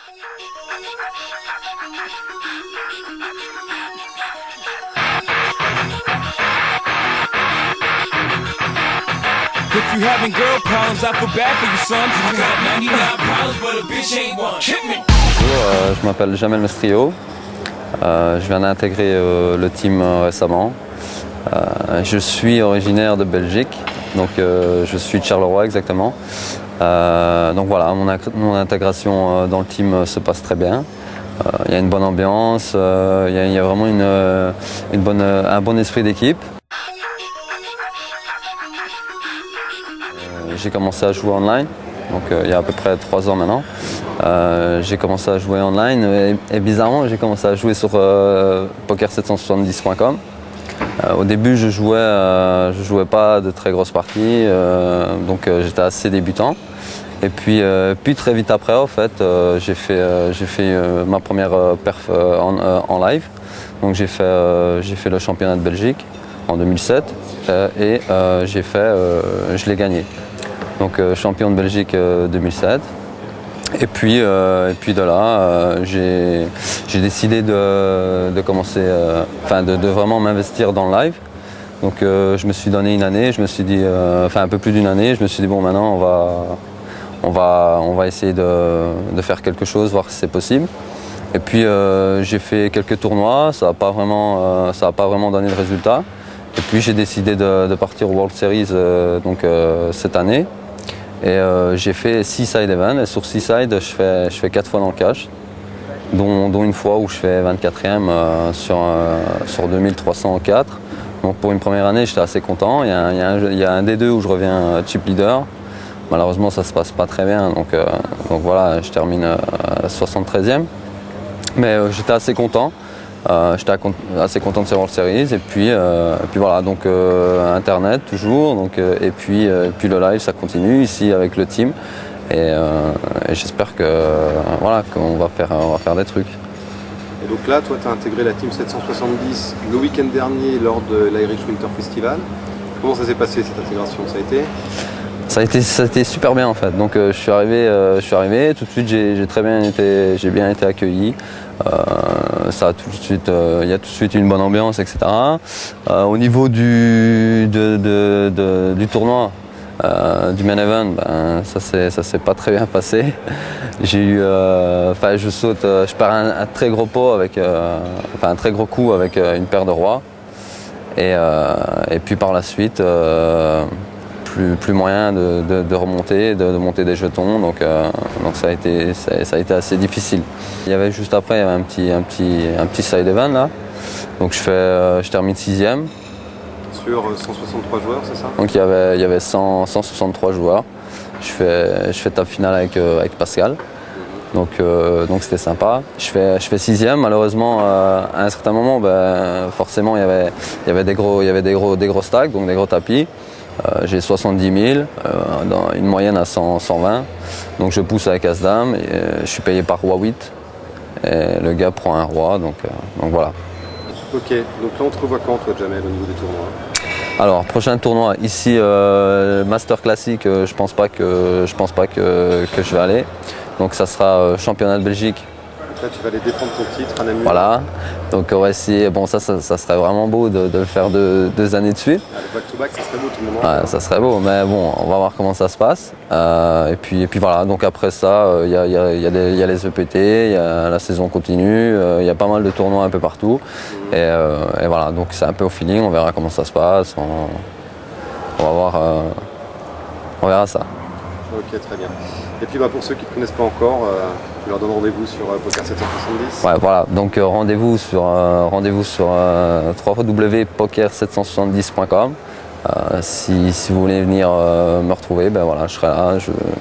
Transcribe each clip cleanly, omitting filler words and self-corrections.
If you having girl problems, I feel bad for you, son. I got 99 problems, but a bitch ain't one. Hit me. Bonjour, je m'appelle Jamel Mestrio. Je viens d'intégrer le team récemment. Je suis originaire de Belgique, donc je suis de Charleroi exactement. Donc voilà, mon intégration dans le team se passe très bien. Il y a une bonne ambiance, il y a vraiment un bon esprit d'équipe. J'ai commencé à jouer online, donc il y a à peu près 3 ans maintenant. J'ai commencé à jouer online et bizarrement j'ai commencé à jouer sur poker770.com. Au début je jouais pas de très grosses parties, donc j'étais assez débutant. Et puis très vite après en fait j'ai fait ma première perf en live. Donc j'ai fait le championnat de Belgique en 2007 et je l'ai gagné. Donc champion de Belgique 2007. Et puis de là, j'ai décidé de commencer, de vraiment m'investir dans le live. Donc je me suis donné une année, je me suis dit, un peu plus d'une année, je me suis dit bon maintenant on va essayer de faire quelque chose, voir si c'est possible. Et puis j'ai fait quelques tournois, ça n'a pas vraiment donné de résultat. Et puis j'ai décidé de partir au World Series cette année. Et j'ai fait 6 side events et sur 6 sides je fais 4 fois dans le cash, dont une fois où je fais 24e sur 2304. Donc pour une première année j'étais assez content. Il y a un D2 où je reviens chip leader. Malheureusement ça se passe pas très bien, donc voilà, je termine 73e. Mais j'étais assez content. J'étais assez content de ces World Series et puis voilà, donc internet toujours, et puis le live ça continue ici avec le team et j'espère qu'on va faire des trucs. Et donc là toi tu as intégré la team 770 le week-end dernier lors de l'Irish Winter Festival. Comment ça s'est passé cette intégration? Ça a été super bien en fait. Donc je suis arrivé, tout de suite j'ai bien été accueilli. Il y a tout de suite une bonne ambiance, etc. Au niveau du tournoi, du main event, ça s'est pas très bien passé. J'ai eu, je perds un très gros pot avec, un très gros coup avec une paire de rois. Et puis par la suite. Plus moyen de remonter, de monter des jetons, donc ça a été assez difficile. Il y avait juste après, il y avait un petit side event là, donc je termine 6e. Sur 163 joueurs, c'est ça? Donc il y avait 163 joueurs. Je fais table finale avec Pascal, donc c'était sympa. Je fais 6e, malheureusement à un certain moment, forcément il y avait des gros stacks, donc des gros tapis. J'ai 70 000, dans une moyenne à 120, donc je pousse avec As-Dame, et je suis payé par roi 8, et le gars prend un roi, donc voilà. Ok, donc là on te revoit quand toi Jamel au niveau des tournois? Alors prochain tournoi, ici Master Classic, je pense pas que je vais aller, donc ça sera championnat de Belgique. Là, tu vas aller défendre ton titre à Namur. Voilà, donc on va essayer, bon ça serait vraiment beau de le faire 2 années de suite. Le back-to-back, ça serait beau tout le monde. Ouais, ça serait beau, mais bon, on va voir comment ça se passe. Et puis voilà, donc après ça, il y a les EPT, la saison continue, il y a pas mal de tournois un peu partout. Et voilà, donc c'est un peu au feeling, on verra comment ça se passe, on va voir, on verra ça. Ok, très bien. Et puis pour ceux qui ne te connaissent pas encore, tu leur donnes rendez-vous sur Poker770. Ouais, voilà, donc rendez-vous sur www.poker770.com. Si vous voulez venir me retrouver, voilà, je serai là,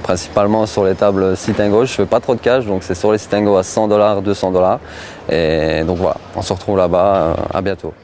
principalement sur les tables sit and go. Je fais pas trop de cash, donc c'est sur les sit and go à $100, $200. Et donc voilà, on se retrouve là-bas, à bientôt.